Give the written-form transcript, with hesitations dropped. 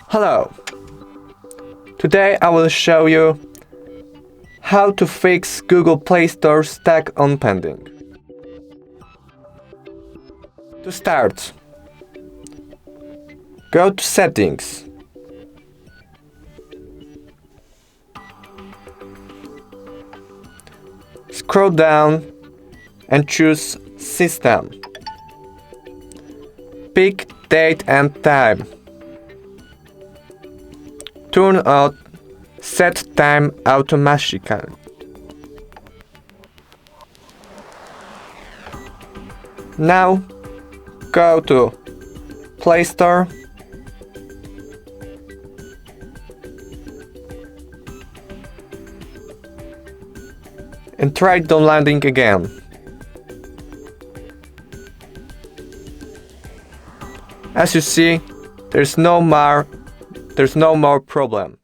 Hello! Today I will show you how to fix Google Play Store stuck on pending. To start, go to Settings. Scroll down and choose System. Pick Date and Time. Turn on Set Time Automatically. Now go to Play Store and try downloading again. As you see, there's no more problem.